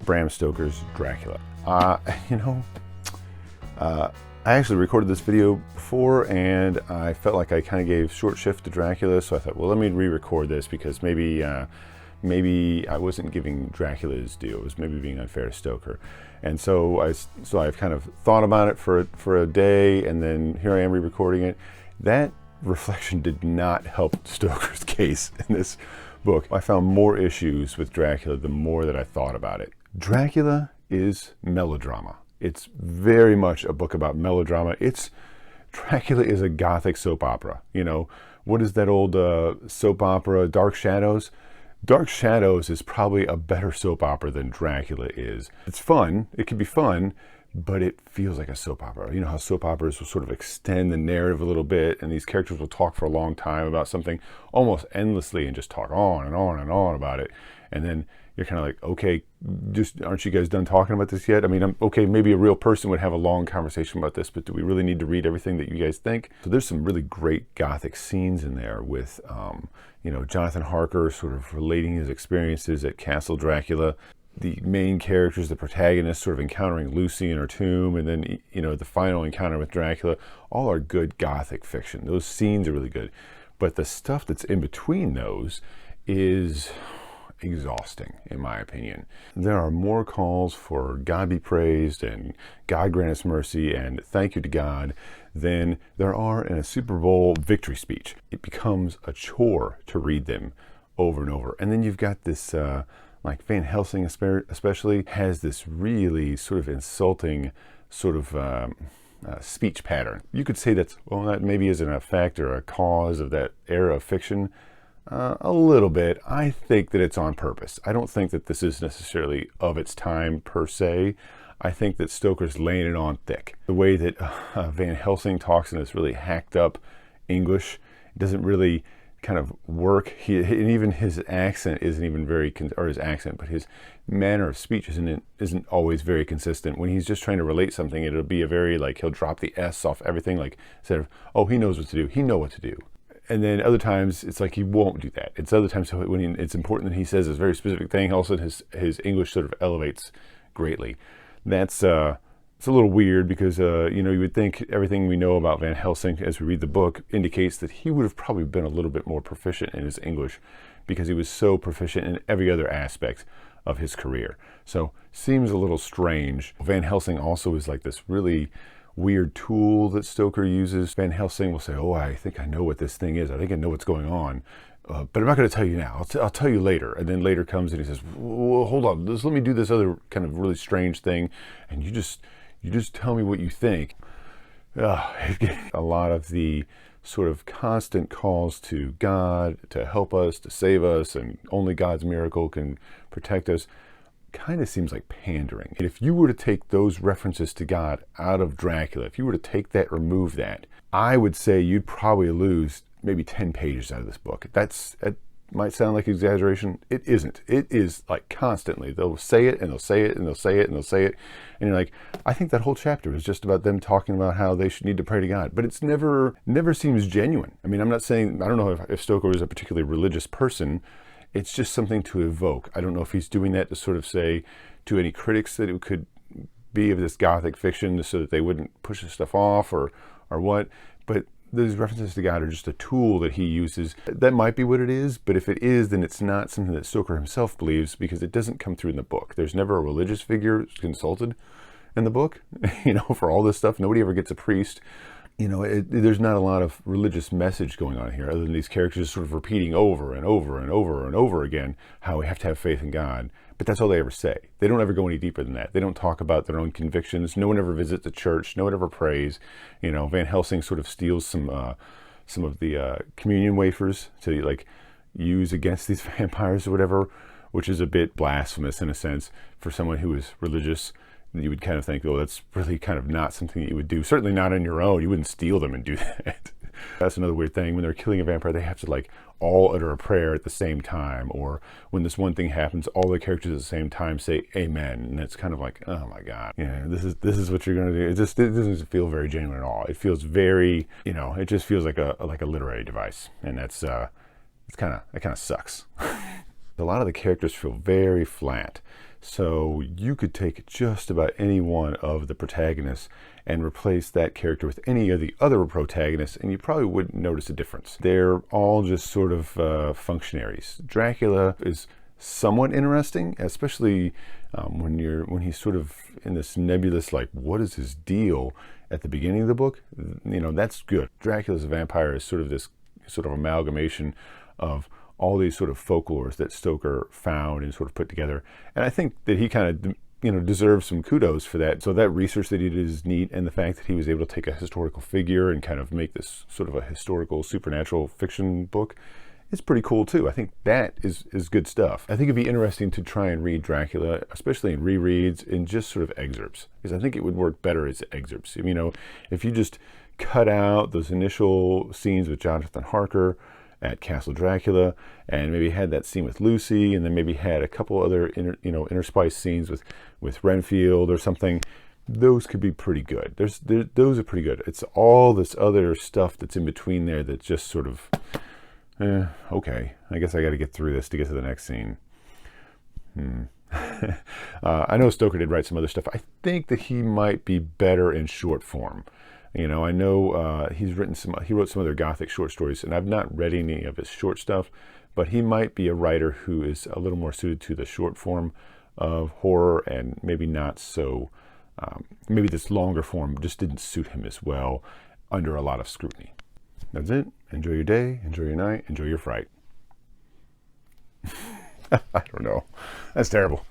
Bram Stoker's Dracula. I actually recorded this video before and I felt like I kind of gave short shift to Dracula, so I thought, well, let me re-record this because maybe I wasn't giving Dracula his due. It was maybe being unfair to Stoker. And so I've kind of thought about it for a day, and then here I am re-recording it. That reflection did not help Stoker's case in this book. I found more issues with Dracula the more that I thought about it. Dracula is melodrama. It's very much a book about melodrama. Dracula is a gothic soap opera. You know, what is that old soap opera, Dark Shadows? Dark Shadows is probably a better soap opera than Dracula is. It's fun, it can be fun, but it feels like a soap opera. You know how soap operas will sort of extend the narrative a little bit, and these characters will talk for a long time about something almost endlessly and just talk on and on and on about it. And then you're kind of like, okay, just aren't you guys done talking about this yet? I mean, okay, maybe a real person would have a long conversation about this, but do we really need to read everything that you guys think? So there's some really great gothic scenes in there with, Jonathan Harker sort of relating his experiences at Castle Dracula. The main characters, the protagonists, sort of encountering Lucy in her tomb, and then, the final encounter with Dracula, all are good gothic fiction. Those scenes are really good. But the stuff that's in between those is exhausting, in my opinion. There are more calls for God be praised and God grant us mercy and thank you to God than there are in a Super Bowl victory speech. It becomes a chore to read them over and over. And then you've got this, like Van Helsing especially, has this really sort of insulting sort of speech pattern. You could say that maybe isn't a fact or a cause of that era of fiction. A little bit. I think that it's on purpose. I don't think that this is necessarily of its time per se. I think that Stoker's laying it on thick. The way that Van Helsing talks in this really hacked up English doesn't really kind of work. And even his accent isn't even very, but his manner of speech isn't always very consistent. When he's just trying to relate something, it'll be a very, like, he'll drop the S off everything, like, instead of, oh, he knows what to do, he know what to do. And then other times it's like he won't do that. It's other times when it's important that he says this very specific thing, all of a sudden his English sort of elevates greatly. That's it's a little weird because you would think everything we know about Van Helsing as we read the book indicates that he would have probably been a little bit more proficient in his English because he was so proficient in every other aspect of his career. So seems a little strange. Van Helsing also is like this really weird tool that Stoker uses. Van Helsing will say, oh, I think I know what this thing is. I think I know what's going on. But I'm not going to tell you now. I'll tell you later. And then later comes and he says, well, hold on. Let me do this other kind of really strange thing. And you just tell me what you think. A lot of the sort of constant calls to God to help us, to save us, and only God's miracle can protect us kind of seems like pandering. If you were to take those references to God out of Dracula, if you were to take that, remove that, I would say you'd probably lose maybe 10 pages out of this book. It might sound like exaggeration. It isn't. It is like constantly. They'll say it and they'll say it and they'll say it and they'll say it. And you're like, I think that whole chapter is just about them talking about how they should need to pray to God. But it's never seems genuine. I mean, I'm not saying, I don't know if Stoker is a particularly religious person. It's just something to evoke. I don't know if he's doing that to sort of say to any critics that it could be of this gothic fiction so that they wouldn't push this stuff off or what. But those references to God are just a tool that he uses. That might be what it is, but if it is, then it's not something that Stoker himself believes because it doesn't come through in the book. There's never a religious figure consulted in the book, for all this stuff. Nobody ever gets a priest. There's not a lot of religious message going on here other than these characters sort of repeating over and over and over and over again how we have to have faith in God. But that's all they ever say. They don't ever go any deeper than that. They don't talk about their own convictions. No one ever visits a church. No one ever prays. Van Helsing sort of steals some of the communion wafers to like use against these vampires or whatever, which is a bit blasphemous in a sense for someone who is religious. You would kind of think, oh, that's really kind of not something that you would do. Certainly not on your own. You wouldn't steal them and do that. That's another weird thing. When they're killing a vampire, they have to like all utter a prayer at the same time. Or when this one thing happens, all the characters at the same time say amen. And it's kind of like, oh my God, this is what you're going to do. It doesn't feel very genuine at all. It feels very, it just feels like a literary device. And that kind of sucks. A lot of the characters feel very flat. So you could take just about any one of the protagonists and replace that character with any of the other protagonists, and you probably wouldn't notice a difference. They're all just sort of functionaries. Dracula is somewhat interesting, especially when he's sort of in this nebulous, like, what is his deal at the beginning of the book. You know, that's good. Dracula's vampire is sort of this sort of amalgamation of all these sort of folklores that Stoker found and sort of put together. And I think that he kind of, you know, deserves some kudos for that. So that research that he did is neat, and the fact that he was able to take a historical figure and kind of make this sort of a historical supernatural fiction book is pretty cool too. I think that is good stuff. I think it'd be interesting to try and read Dracula, especially in rereads, in just sort of excerpts, because I think it would work better as excerpts. You know, if you just cut out those initial scenes with Jonathan Harker at Castle Dracula, and maybe had that scene with Lucy, and then maybe had a couple other interspiced scenes with Renfield or something, those could be pretty good. Those are pretty good. It's all this other stuff that's in between there that's just sort of, okay, I guess I got to get through this to get to the next scene. I know Stoker did write some other stuff. I think that he might be better in short form. You know, I know he wrote some other Gothic short stories, and I've not read any of his short stuff, but he might be a writer who is a little more suited to the short form of horror, and maybe not so, maybe this longer form just didn't suit him as well under a lot of scrutiny. That's it. Enjoy your day, enjoy your night, enjoy your fright. I don't know. That's terrible.